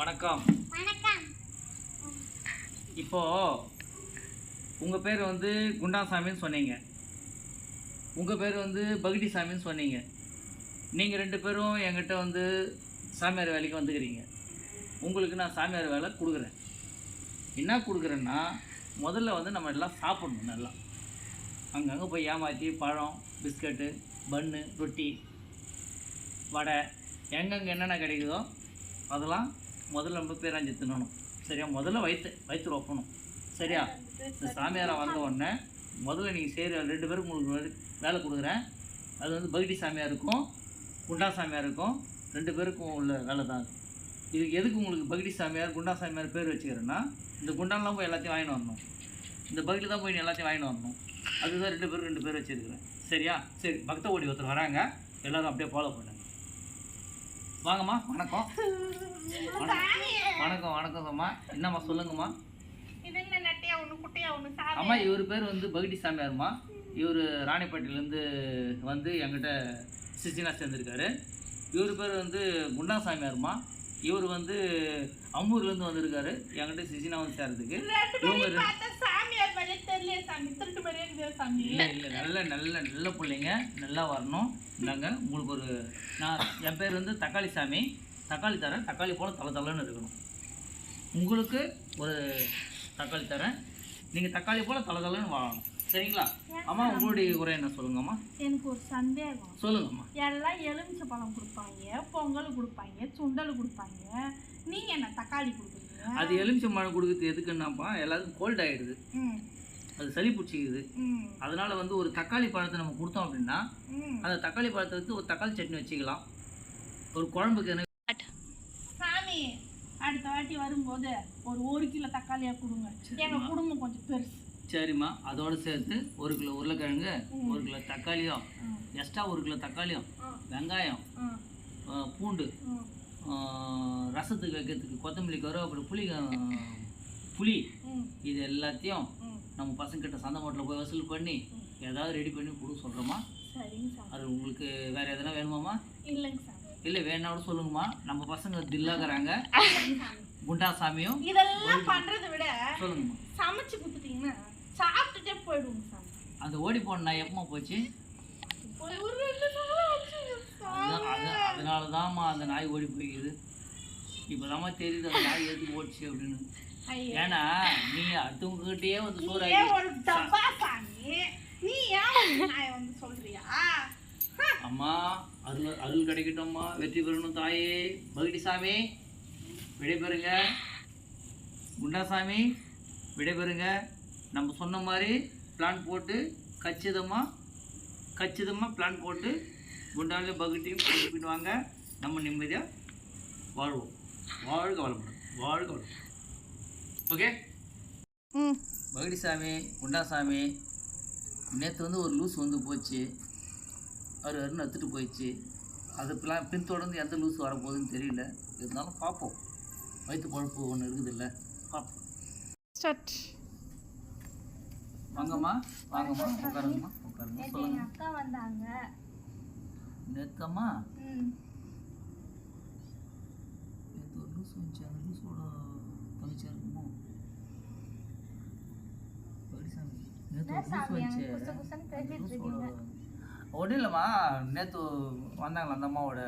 வணக்கம். இப்போ உங்க பேர் வந்து குண்டாசாமின்னு சொன்னீங்க, உங்க பேர் வந்து பகடி சாமின்னு சொன்னீங்க. நீங்க ரெண்டு பேரும் என்கிட்ட வந்து சாமியார் வேலைக்கு வந்துக்கிறீங்க. உங்களுக்கு நான் சாமியார் வேலை கொடுக்குறேன். என்ன கொடுக்குறேன்னா, முதல்ல வந்து நம்ம எல்லாம் சாப்பிடணும். நல்லா அங்கங்கே போய் ஏமாற்றி பழம், பிஸ்கட்டு, பன்னு, ரொட்டி, வடை, எங்கெங்கே என்னென்ன கிடைக்குதோ அதெல்லாம் முதல்ல நம்ம பேராஞ்சி தின்னணும். சரியா? முதல்ல வயிற்று வைப்பணும். சரியா? இந்த சாமியாரை வந்த உடனே முதல்ல நீங்கள் செய்கிற ரெண்டு பேருக்கு உங்களுக்கு வேலை கொடுக்குறேன். அது வந்து பகடி சாமியாருக்கும் குண்டா சாமியாருக்கும் ரெண்டு பேருக்கும் உள்ள வேலை தான். இதுக்கு எதுக்கு உங்களுக்கு பகடி சாமியார் குண்டா சாமியார் பேர் வச்சுக்கிறேன்னா, இந்த குண்டான்லாம் போய் எல்லாத்தையும் வாங்கிட்டு வரணும், இந்த பகடி தான் போய் எல்லாத்தையும் வாங்கிட்டு வரணும். அதுதான் ரெண்டு பேர் வச்சுருக்கிறேன். சரியா? சரி, பக்த ஓடி ஒருத்தர் வராங்க, எல்லோரும் அப்படியே ஃபாலோ பண்ணுங்க. வாங்கம்மா. வணக்கம். வணக்கம் வணக்கம் அம்மா. என்னம்மா சொல்லுங்கம்மா. அம்மா, இவர் பேர் வந்து பகடி சாமியார்மா. இவர் ராணிப்பேட்டையிலேருந்து வந்து என்கிட்ட சிசினா சேர்ந்துருக்காரு. இவர் பேர் வந்து குண்டா சாமியார்மா. இவர் வந்து அம்பூர்லேருந்து வந்திருக்காரு என்கிட்ட சிசினா வந்து சேர்றதுக்கு. இல்லை இல்லை, நல்ல பிள்ளைங்க, நல்லா வரணும். இல்லைங்க, உங்களுக்கு ஒரு என் பேர் வந்து தக்காளி சாமி. தக்காளி தரேன், தக்காளி போல் தலை இருக்கணும். உங்களுக்கு ஒரு தக்காளி தரேன், நீங்கள் தக்காளி போல் தலை வாழணும். சரிங்களா? அம்மா, உங்களுடைய உரை என்ன சொல்லுங்கம்மா. எனக்கு ஒரு சந்தேகம். சொல்லுங்கம்மா. எல்லாம் எலுமிச்சை பழம் கொடுப்பாங்க, பொங்கல் கொடுப்பாங்க, சுண்டல் கொடுப்பாங்க, நீங்க என்ன தக்காளி கொடுக்குறீங்க? அது எலுமிச்சை பழம் கொடுக்குறது எதுக்குன்னாப்பா, எல்லாருக்கும் கோல்ட் ஆகிடுது, அது சளி பிடிச்சிக்குது. அதனால வந்து ஒரு தக்காளி பழத்தை நம்ம கொடுத்தோம் அப்படின்னா, அந்த தக்காளி பழத்தை வச்சு ஒரு தக்காளி சட்னி வச்சுக்கலாம். ஒரு குழம்புக்கு என்ன சாமி, அடுத்த வாட்டி வரும்போது ஒரு கிலோ தக்காளியாக கொடுங்க. எங்கள் குடும்பம் கொஞ்சம் பெருசு. சரிம்மா, அதோடு சேர்த்து 1 கிலோ உருளைக்கிழங்கு, 1 கிலோ தக்காளியும், எக்ஸ்ட்ரா 1 கிலோ தக்காளியும், வெங்காயம், பூண்டு, ரசத்துக்கு வைக்கிறதுக்கு கொத்தமல்லி, கருவேப்பிலை, புளி, இது எல்லாத்தையும் நம்ம பசங்கிட்ட சந்தை மாட்டில் போய் வசூல் பண்ணி ஏதாவது ரெடி பண்ணி கொடுக்க சொல்கிறோமா? அது உங்களுக்கு வேறு எதனா வேணுமாம்மா? இல்லைங்க சார். இல்லை, வேணாவோட சொல்லுங்கம்மா. நம்ம பசங்க தில்லாக்குறாங்க. குண்டா சாமியும் இதெல்லாம் பண்ணுறதை விட சொல்லுங்கம்மா, சமைச்சு கொடுத்துட்டீங்கன்னா சாப்பிட்டுட்டே போயிடுவோங்க சார். அந்த ஓடி போன நாய் எப்பமா போச்சு? அதனால தான்மா அந்த நாய் ஓடி போய்க்குது. இப்போ தாம்மா தெரியுது அந்த நாய் எதுக்கு ஓடிச்சு அப்படின்னு. ஏன்னா நீ அடுத்தவங்ககிட்டயே வந்து சொல்றியா? அம்மா, அருள் கிடைக்கட்டும்மா, வெற்றி பெறணும் தாயே. பகடி சாமி விடைபெறுங்க, குண்டாசாமி விடைபெறுங்க. நம்ம சொன்ன மாதிரி பிளான் போட்டு கச்சிதமாக பிளான் போட்டு குண்டாலையும் பகட்டியும் பண்ணிடுவாங்க. நம்ம நிம்மதியாக வாழ்வோம். வாழ்க வளமுடன். ஓகே. பகடி சாமி, குண்டாசாமி, நேற்று வந்து ஒரு லூஸ் வந்து போச்சு, அருன்னு எடுத்துட்டு போயிடுச்சு. அது பின்தொடர்ந்து எந்த லூஸ் வரப்போகுதுன்னு தெரியல. இருந்தாலும் பார்ப்போம். வயிற்று பழப்பு ஒன்று இருக்குது இல்லை, பார்ப்போம். வாங்கம்மா உட்காருங்கம்மா. சொல்லுங்க. அக்கா வந்தாங்க நேத்தம்மா. நேற்று ஒரு லூஸ் வந்துச்சு, அந்த லூஸோட தங்கச்சியா இருக்குமோ? பகடிசாமி, நேற்று ஒரு லூஸ் வந்துச்சு. ஒன்றும் இல்லைம்மா, நேற்று வந்தாங்களா அந்த அம்மாவோட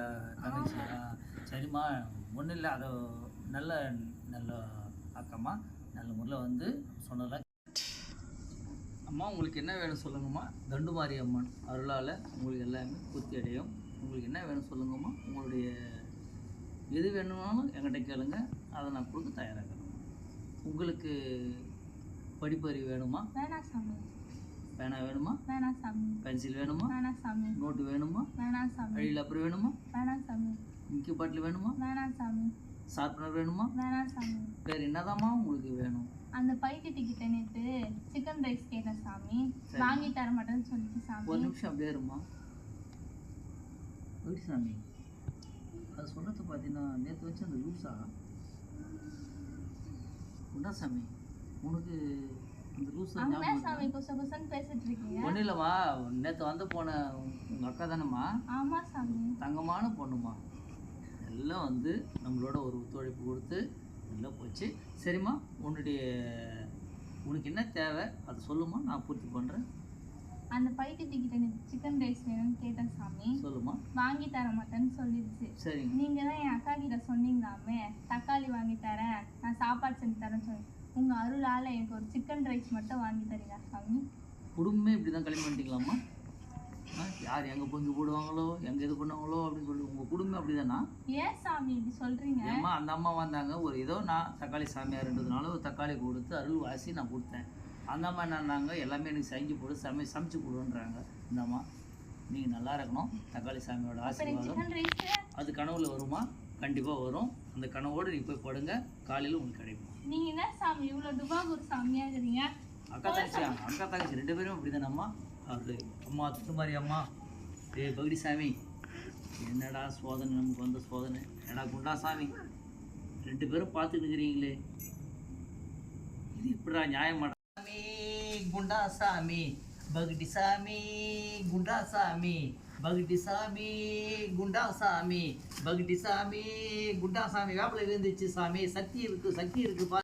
தங்கச்சி. சரிம்மா, ஒன்றும் இல்லை. அது நல்ல அக்கம்மா, நல்ல முறையில் வந்து சொன்னதெல்லாம். அம்மா, உங்களுக்கு என்ன வேணும் சொல்லுங்கம்மா. தண்டுமாரி அம்மன் அருளால் உங்களுக்கு எல்லாமே பூர்த்தி அடையும். உங்களுக்கு என்ன வேணும் சொல்லுங்கம்மா. உங்களுடைய எது வேணும்னாலும் என்கிட்ட கேளுங்க, அதை நான் கொடுக்க தயாராகிறேன். உங்களுக்கு படிப்பறிவு வேணுமா? வேணாம் சாமி. பேனா வேணுமா? வேணாம் சாமி. பென்சில் வேணுமா? வேணாம் சாமி. நோட்டு வேணுமா? வேணாம் சாமி. அழியில் அப்புறம் வேணுமா? வேணாம் சாமி. இங்கு பாட்டில் வேணுமா? வேணாம் சாமி. ஷார்ப்னர் வேணுமா? வேணாம் சாமி. வேறு என்னதாம்மா உங்களுக்கு வேணும்? அந்த பைத்தியத்துக்கிட்ட நேற்று சிக்கன் ரைஸ் கேட்டேன் சாமி, வாங்கி தர மாட்டேன்னு சொல்லிட்டு சாமி. ஒரு நிமிஷம் அப்படியே இருமா. ஓகே சாமி, அது சொல்கிறது பார்த்தீங்கன்னா நேற்று வச்சு அந்த லூஸா உண்டா சாமி? உனக்கு அந்த லூஸா சாமி குசகுசன்னு பேசிட்டு இருக்கீங்க? ஒன்றும் இல்லைம்மா, நேற்று வந்து போன உங்கள் அக்கா தானேம்மா? ஆமாம் சாமி. தங்கமான பொண்ணுமா, எல்லாம் வந்து நம்மளோட ஒரு ஒத்துழைப்பு கொடுத்து எல்லாம் போச்சு. சரிம்மா, உனக்கு என்ன தேவை அதை சொல்லுமா, நான் பூர்த்தி பண்ணுறேன். அந்த பைத்தியத்துக்கிட்ட எனக்கு சிக்கன் ரைஸ் வேணும்னு கேட்டேன் சாமி. சொல்லுமா. வாங்கி தர மாட்டேன்னு சொல்லிடுச்சு. சரிங்க. நீங்க தான் என் அக்கா கிட்ட சொன்னீங்களாமே, தக்காளி வாங்கி தரேன், நான் சாப்பாடு செஞ்சு தரேன்னு சொல்லி. உங்க அருளால எனக்கு ஒரு சிக்கன் ரைஸ் மட்டும் வாங்கி தரீங்களா சாமி? குடும்பமே இப்படி தான் கிளம்பி பண்ணிட்டீங்களாம்மா? யார் எங்கே பொங்கி போடுவாங்களோ எங்கே இது பண்ணுவாங்களோ அப்படின்னு சொல்லி உங்கள் குடும்பம் அப்படி தானா? ஏன் சாமி இப்படி சொல்றீங்க? ஏம்மா, அந்த அம்மா வந்தாங்க, ஒரு ஏதோ நான் தக்காளி சாமியார்ன்றதுனால ஒரு தக்காளி கொடுத்து அருள் வாசி நான் கொடுத்தேன். அந்த அம்மா என்னன்னாங்க, எல்லாமே எனக்கு செஞ்சு போடு, சமைச்சு கொடுன்றாங்க. இந்த அம்மா, நீங்கள் நல்லா இருக்கணும், தக்காளி சாமியோட ஆசீர்வாதம் அது கனவுல வருமா? கண்டிப்பாக வரும். அந்த கனவோடு நீ போய் படுங்க, காலையில் உங்களுக்கு கிடைக்கும். நீங்க என்ன சாமி இவ்வளோ டுபாகூர் சாமியா இருக்கிறீங்க? அக்கா தங்கச்சி 2 பேரும் அப்படி தானம்மா. அவரு அம்மா திட்டு மாதிரி அம்மா, பகுடி சாமி என்னடா சோதனை, நமக்கு வந்த சோதனை என்னடா குண்டா சாமி, 2 பேரும் பார்த்துட்டு இருக்கிறீங்களே, இது எப்படிடா நியாயமாடா? சாமி குண்டா சாமி, பகுடி சாமி குண்டா சாமி, பகுடி சாமி குண்டா சாமி, பகுடி சாமி குண்டா சாமி. வேப்பிலை விழுந்துச்சு சாமி, சக்தி இருக்கு